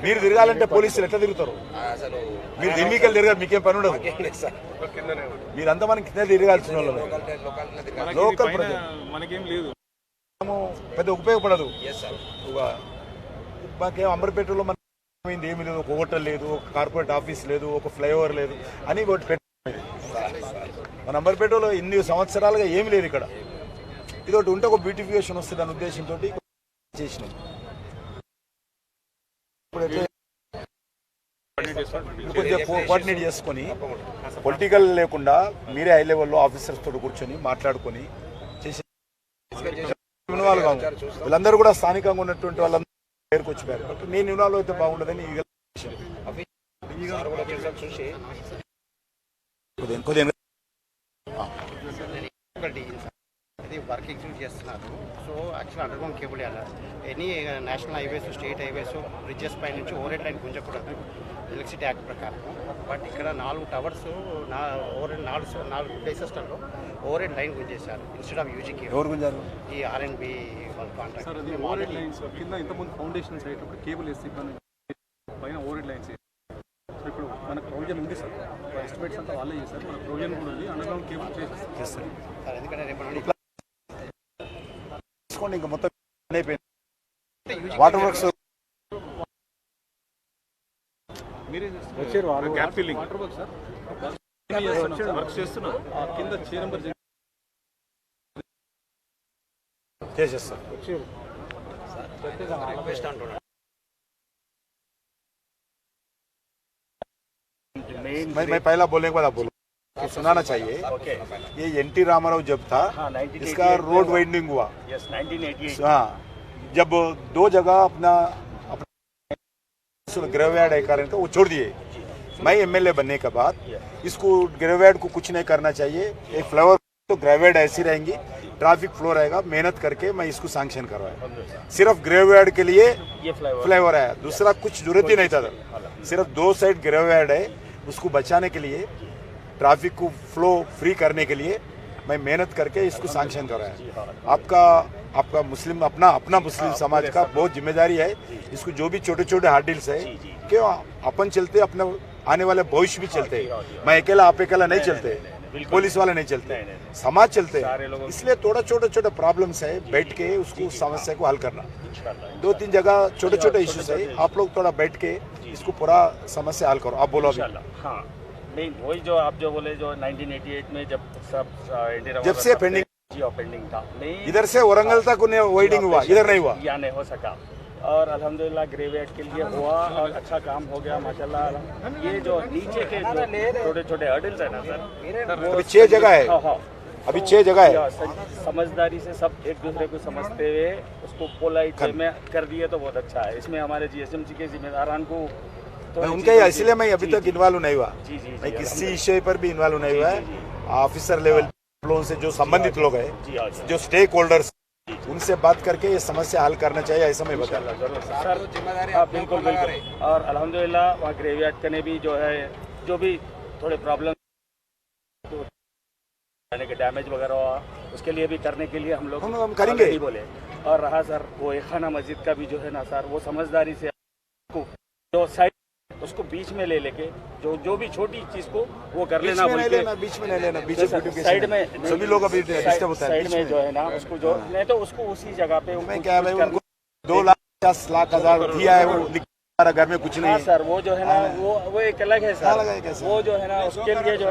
G: మీరు తిరగాలంటే పోలీసులు ఎట్లా తిరుగుతారు? మీరు దిమ్మికలు తిరగారు, మీకేం పని ఉండదు. మీరంతా మనకి కింద తిరగాల్సిన వాళ్ళు. లోకల్ ప్రజలు
H: మనకేం లేదు,
G: పెద్ద ఉపయోగపడదు. మాకేం అంబర్పేటలో మన ఏమి లేదు, ఒక హోటల్ లేదు, ఒక కార్పొరేట్ ఆఫీస్ లేదు, ఒక ఫ్లైఓవర్ లేదు అని ఒకటి పెట్టింది. మన అంబర్పేటలో ఇన్ని సంవత్సరాలుగా ఏమి లేదు. ఇక్కడ ఇది ఒకటి ఉంటే ఒక బ్యూటిఫికేషన్ వస్తుంది అనే ఉద్దేశంతో చేసినాం. కొద్దిగా కోఆర్డినేట్ చేసుకొని పొలిటికల్ లేకుండా మీరే హై లెవెల్లో ఆఫీసర్స్ తోటి కూర్చొని మాట్లాడుకొని చేసి ఇన్వాల్వ్ కావు. వీళ్ళందరూ కూడా స్థానికంగా ఉన్నటువంటి వాళ్ళందరూ పేరుకు వచ్చిపోయారు. నేను ఇన్వాల్వ్ అయితే బాగుండదని
I: వర్క్ ఎగ్జిక్యూట్ చేస్తున్నారు. So actual underground cable any national highways, state highways, bridges పై నుంచి ఓవర్ హెడ్ లైన్ గుంజకూడదు ఎలక్ట్రిసిటీ యాక్ట్ ప్రకారం. బట్ ఇక్కడ 4 టవర్స్ ఓవర్ హెడ్ 4 ప్లేసెస్లలో ఓవర్ హెడ్ లైన్ గుంజేశారు ఇన్స్టెడ్ ఆఫ్ యూజీ కేబుల్.
G: ఎవరు గుంజారు?
I: ఈ R&B వాళ్ళ కాంట్రాక్ట్.
H: ఓవర్ హెడ్ లైన్స్ కింద ఇంతకుముందు ఫౌండేషన్స్ అయ్యేటప్పుడు కేబుల్ వేసి పైన ఓవర్ హెడ్ లైన్స్. సో ఇప్పుడు మనకు ప్రొవిజన్ ఉంది సార్, ఎస్టిమేట్స్ అంతా వాళ్ళే చేశారు. మన ప్రొవిజన్ కూడా ఉంది, అండర్గ్రౌండ్ కేబుల్ చేస్తారు
I: సార్. ఎందుకంటే రేపు
G: ఇంకా మొత్తం water works
H: gap filling water work sir work చేస్తున్నాం. కింద చేరంబర్
G: చేసేస్తాం. मैं पहला बोलने के बाद आप बोलो, सुनाना चाहिए. ये एनटी रामाराव जब था इसका रोड वाइडनिंग हुआ. 1988. हाँ, जब 2 जगह अपना ग्रेवयार्ड एकारण का वो छोड़ दिए. मैं एमएलए बनने के बाद इसको ग्रेवयार्ड को कुछ नहीं करना चाहिए. एक फ्लावर तो ग्रेवयार्ड ऐसी रहेंगी, ट्रैफिक फ्लो रहेगा, मेहनत करके मैं इसको सैंक्शन करवाया। सिर्फ ग्रेवयार्ड के लिए फ्लाईओवर है, दूसरा कुछ जरूरत ही नहीं था। सिर्फ 2 साइड ग्रेवयार्ड है, उसको बचाने के लिए, ट्रैफिक को फ्लो फ्री करने के लिए मैं मेहनत करके इसको सैंक्शन करवाया। आपका मुस्लिम अपना मुस्लिम समाज का बहुत जिम्मेदारी है। इसको जो भी छोटे छोटे हार्डिल्स है क्यों अपन चलते, अपने आने वाले भविष्य भी चलते। मैं अकेला, आप अकेला नहीं चलते, पुलिस वाले नहीं चलते, समाज चलते हैं। इसलिए थोड़ा छोटे प्रॉब्लम्स है, बैठ के उसको समस्या को हल करना। 2-3 जगह छोटे छोटे इश्यूज है, आप लोग थोड़ा बैठ के इसको पूरा समस्या हल करो। आप बोलो अभी।
J: हाँ, नहीं वही जो आप जो बोले, जो 1988 में जब सब
G: जब से पेंडिंग
J: था, नहीं
G: इधर से औरंगल तक वेडिंग हुआ, इधर नहीं हुआ,
J: या नहीं हो सका। और अल्हम्दुलिल्लाह ग्रेवयार्ड के लिए हुआ और अच्छा काम हो गया माशाल्लाह। ये जो नीचे के छोटे छोटे हर्डल्स है ना सर,
G: अभी 6 जगह है। अभी 6 जगह है।
J: समझदारी से सब एक दूसरे को समझते हुए उसको पोलाइट वे में कर दिए तो बहुत अच्छा है। इसमें हमारे GSMC के जिम्मेदारान को
G: उनके, इसलिए मैं अभी तक इन्वॉल्व नहीं हुआ। मैं किसी विषय पर भी इन्वॉल्व नहीं हुआ है। ऑफिसर लेवल से जो संबंधित लोग हैं, जो स्टेक होल्डर्स, उनसे बात करके ये समस्या हल करना चाहिए, ऐसा मैं बता
J: सर। बिल्कुल बिल्कुल। और अल्हम्दुलिल्लाह वहाँ ग्रेवयार्ड का ने भी जो है, जो भी थोड़े प्रॉब्लम यानी कि डैमेज वगैरह हुआ, उसके लिए भी करने के लिए हम लोग
G: करेंगे
J: बोले। और रहा सर वो एक खाना मस्जिद का भी जो है ना सर, वो समझदारी से जो साइड उसको बीच में ले लेके जो भी छोटी चीज को वो कर लेना,
G: बीच में नहीं लेना, बीच में
J: साइड में
G: सभी लोग अभी डिस्टर्ब होता है।
J: साइड में जो है ना उसको जो नहीं तो उसको उसी जगह पे
G: मैं क्या है, 2,50,00,000 दिया है, वो हमारा घर में कुछ नहीं है
J: सर। वो जो है ना वो एक अलग है सर। वो जो है ना उसके लिए जो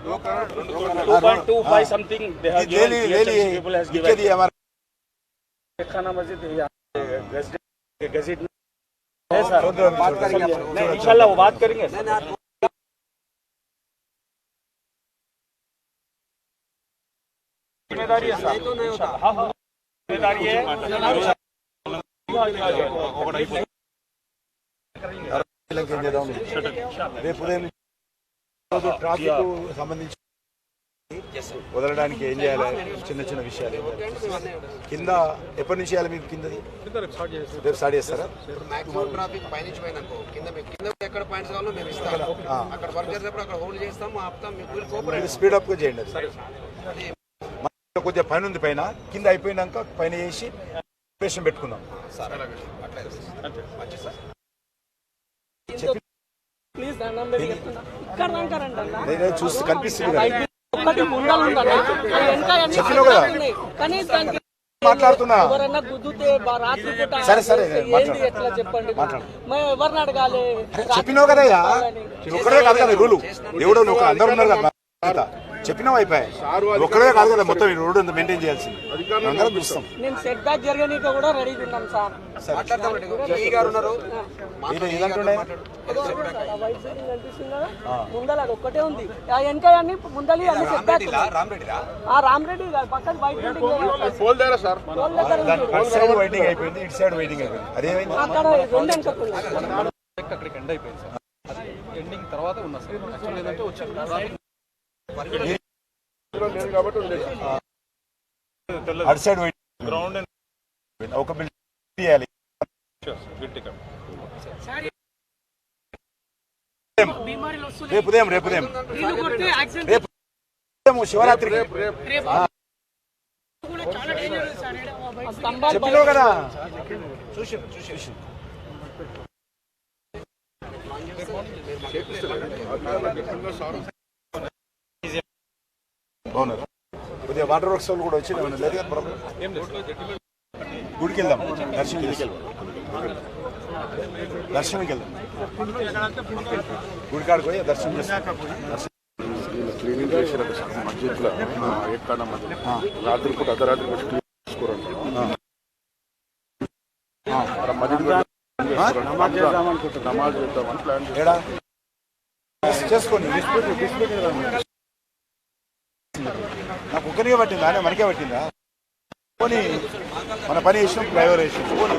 J: 2.25 समथिंग
G: ले लिए हमारे
J: खाना मस्जिद गजट है सर। इंशाल्लाह वो बात करेंगे। जिम्मेदारी है सर। हाँ जिम्मेदारी है।
G: రేపు ఉదయం ట్రాఫిక్ సంబంధించి వదలడానికి ఏం చేయాలి, చిన్న చిన్న విషయాలు కింద ఎప్పటి నుంచి చేయాలి మీకు? కిందది రేపు స్టార్ట్ చేస్తారా?
D: మాక్సిమం ట్రాఫిక్ పైనుంచి పోయినాకో కింద ఎక్కడ పాయింట్స్ కావాలో మేము ఇస్తాం, అక్కడ వర్క్ చేసేటప్పుడు అక్కడ హోల్డ్ చేస్తాం, ఆపుతాం, మీకు
G: స్పీడ్ అప్ గా చేయండి. కొద్దిగా పైన ఉంది, పైన కింద అయిపోయినాక పైన చేసి ఆపరేషన్ పెట్టుకుందాం. చూస్తే కనిపిస్తుంది కదా, చెప్పినావు కదా, మాట్లాడుతున్నా. సరే సరే
F: ఎవరిని అడగాలి?
G: చెప్పినావు కదా, ఒక్కడే కాదు కదా రూలు, దేవుడు అందరూ ఉన్నారు కదా, చెప్పినావు అయిపోయాయి. ఒక్కడే కాదు కదా, మొత్తం ఈ రోడ్డు మెయింటైన్ చేయాల్సింది. అందరం చూస్తాం.
F: నేను సెట్ బ్యాక్ జరగనీకి కూడా రెడీగా ఉన్నాం సార్. ముందల అది ఒక్కటే ఉంది, వెనక అన్ని ముందలి అన్ని సెట్ బ్యాక్. రామరెడ్డి పక్కన వైట్
G: వెయిటింగ్ అయిపోయింది, ఇటు సైడ్ వెయిటింగ్ అయిపోయింది. అదేమైంది
F: అక్కడ రెండు వెనక
H: అక్కడికి ఎండ్ అయిపోయింది సార్. ఎండింగ్ తర్వాత ఉన్నా సార్. యాక్చువల్లీ ఏంటంటే వచ్చి
G: అటు సైడ్ గ్రౌండ్ ఒక బిల్డింగ్ తీయాలి. రేపు ఉదయం శివరాత్రి చెప్పినావు కదా, చూసి బాగున్నారు. కొద్దిగా వాటర్ వర్క్స్ వాళ్ళు కూడా వచ్చి లేదు కదా ప్రాబ్లం. గుడికి వెళ్దాం, దర్శనంకి వెళ్దాం, గుడి కాడికి పోయి దర్శనం చేస్తాం.
E: క్లీనింగ్ చేసారు మస్జిద్లో ఎక్కడ రాత్రి పూట అర్ధరాత్రి క్లీన్ చేసుకోరండి. నమాజ్ చేద్దామని ప్లాన్
G: చేసుకోండి. నాకు ఒక్కరిగా పట్టిందా, మనకే పట్టిందా? పోనీ మన పని చేసినాం, డ్రైవర్ వేసినాం. పోనీ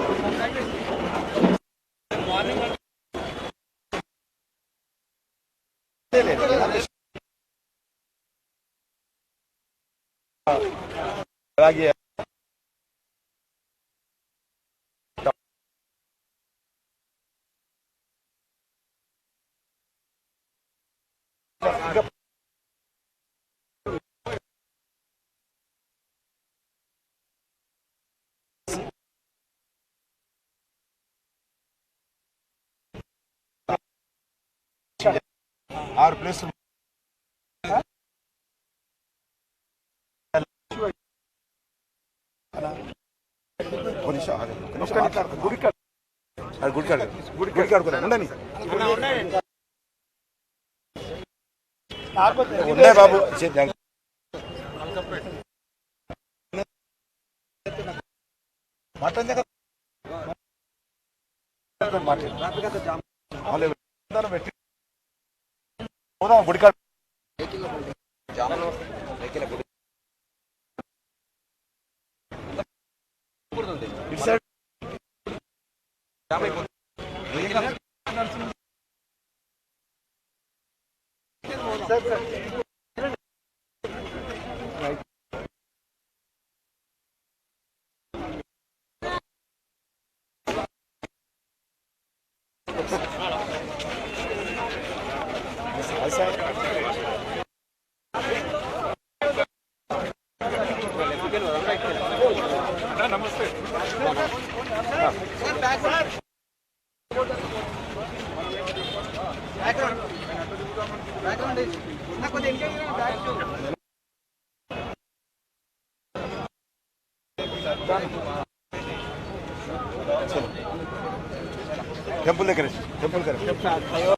G: అలాగే ఇంకా ఆరు ప్లేస్ ఉండని ఉన్నాయి బాబు గుడికాడు ఇటు సైడ్ టెంపుల్ దగ్గర టెంపుల్ దగ్గర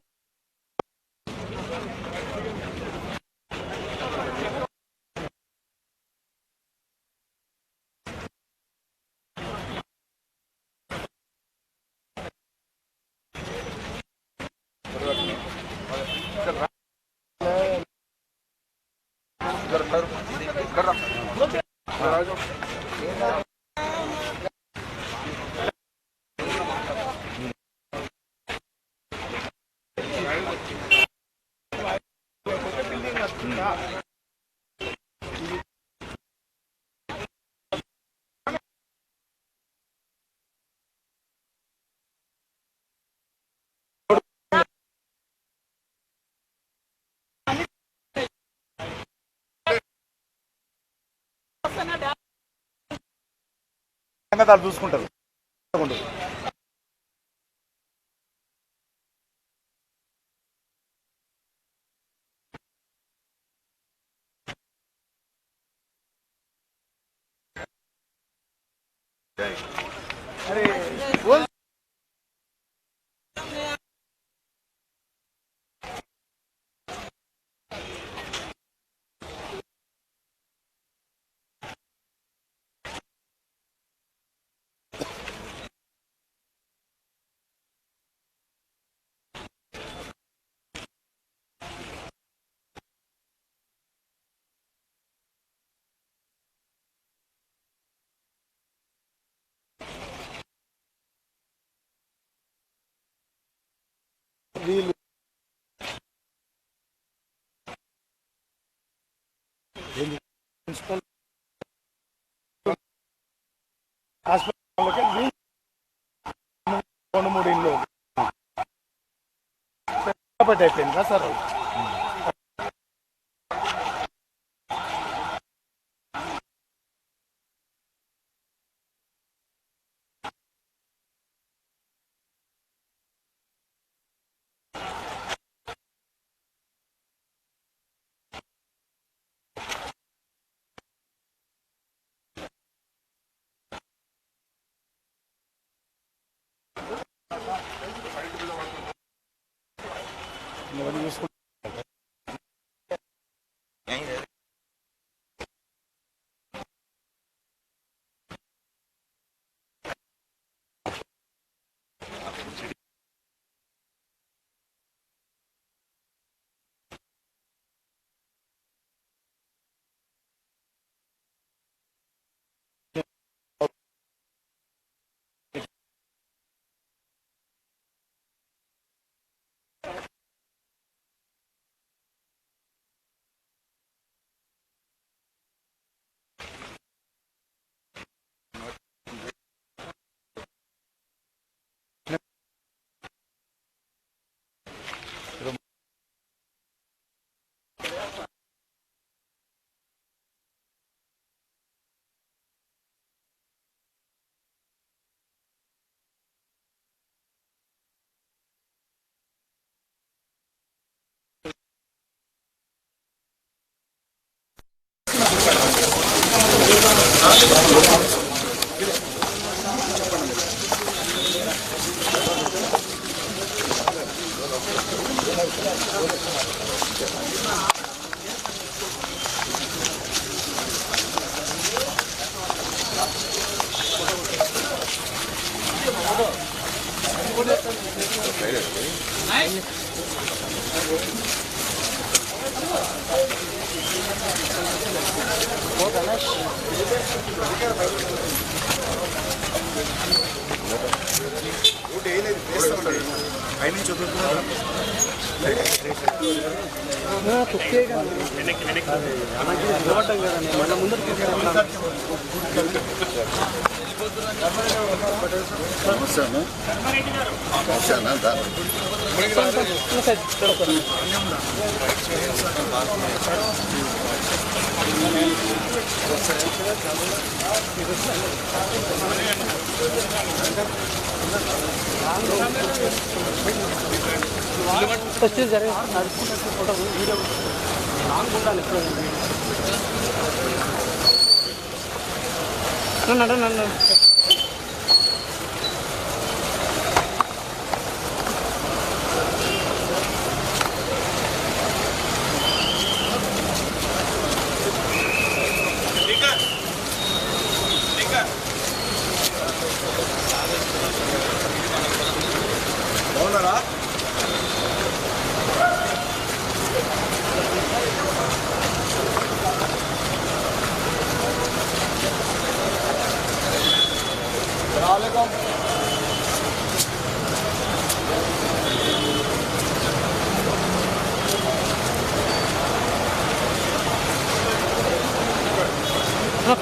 G: సంగతాలు చూసుకుంటారు. వీళ్ళు మున్సిపల్ హాస్పిటల్కి 2-3 ఇళ్ళు అయిపోయిందా సార్? చూసుకుంటే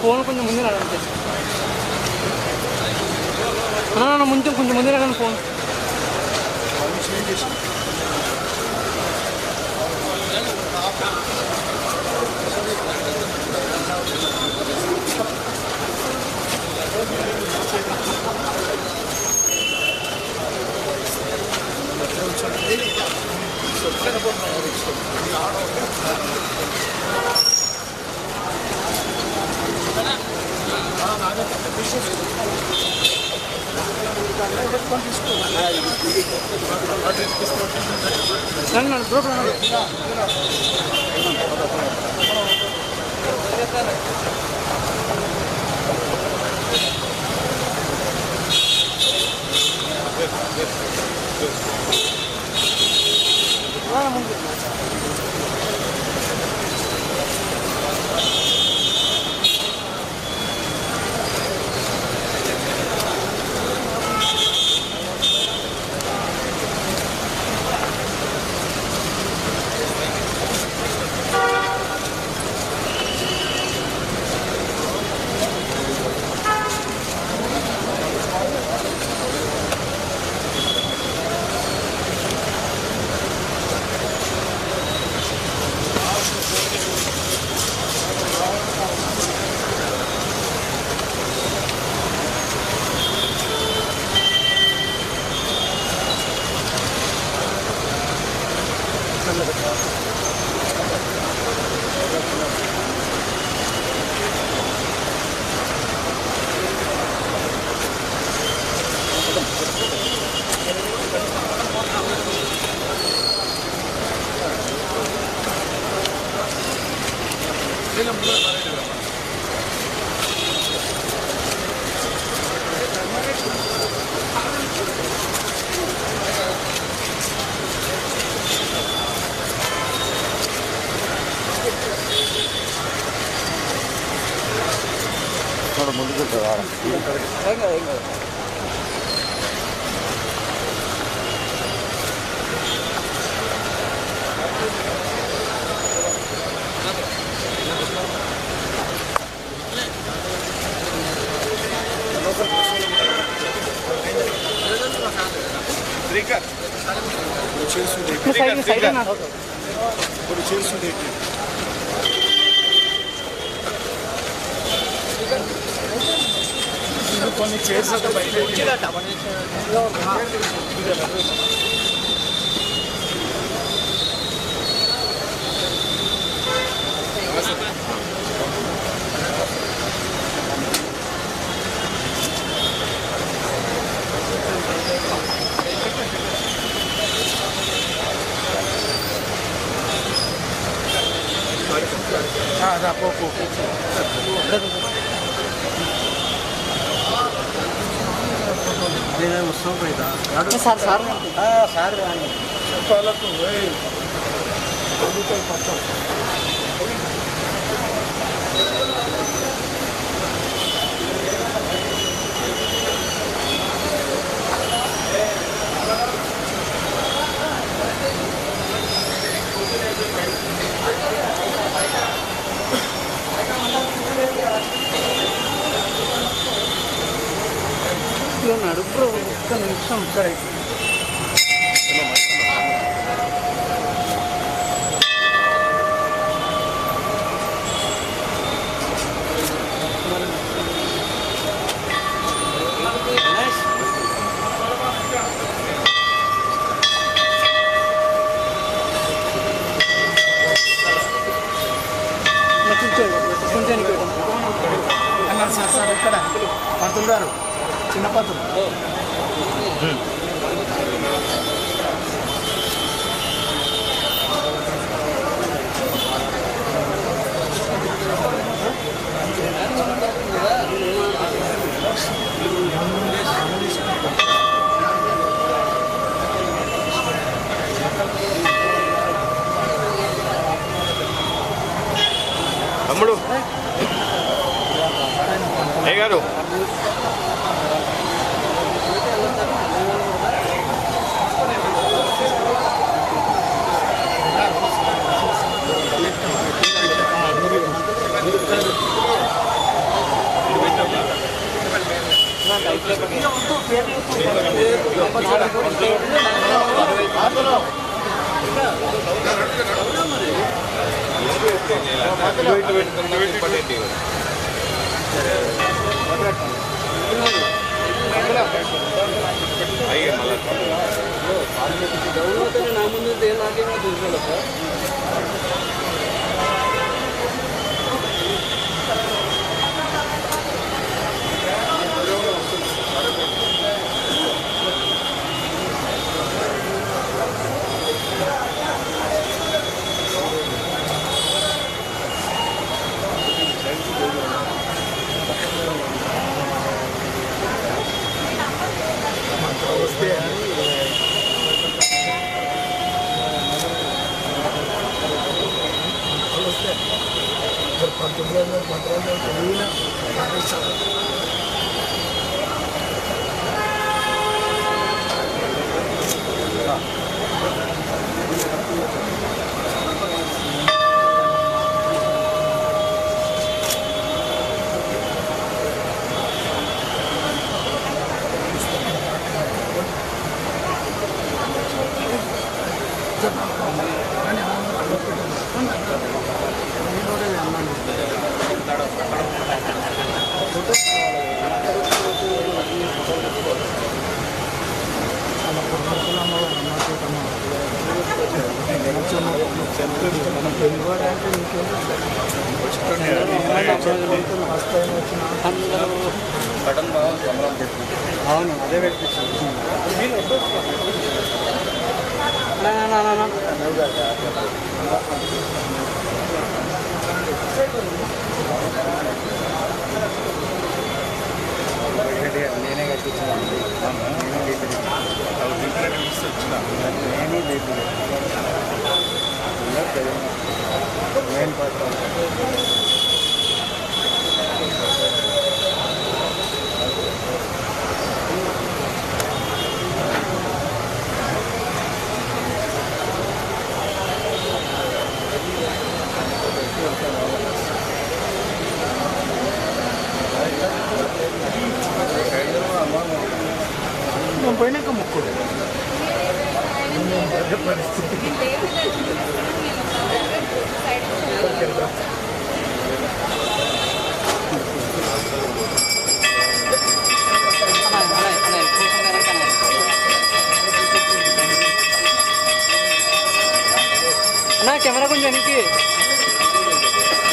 F: ఫోన్ కొంచెం ముందు రాడంటే కొంచెం ముందు రాడండి ఫోన్. కొన్ని చైర్స్ నడుపు ఒక్క నిమిషం సరే అన్నారు సార్ సార్ ఇక్కడ పంతులు గారు చిన్న పంతులు
E: తమ్ముడు ఏ గారు
B: నా ముందు నాకేమో చూసుకోవాలి సార్ అవును అదే పెట్టించాను నేనే కట్టించాను మెయిన్ పాత్ర పోయినాక ముక్కుడు పరిస్థితి అన్నా కెమెరా కొంచెం వెనక్కి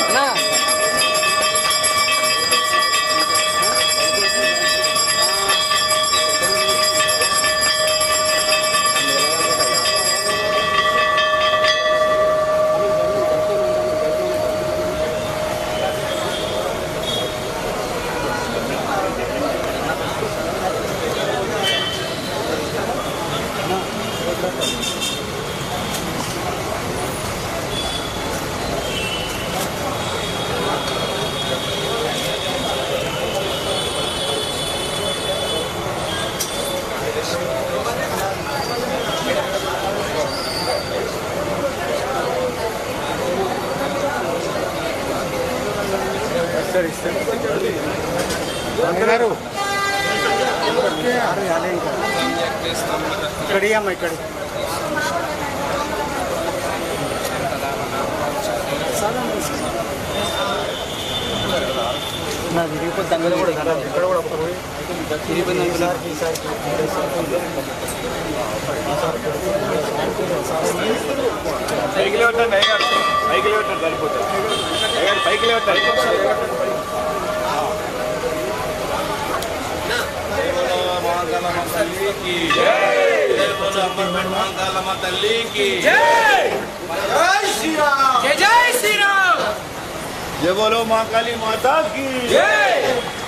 B: అన్నా ఇక్కడ ఇక్కడ నా విరిగిపోతే దగ్గర కూడా ఇక్కడ కూడా పైకి లేవటండి పైకి లేవటండి సరిపోతుంది పైకి లేవటండి जय बोलो माँ काली माता की जय।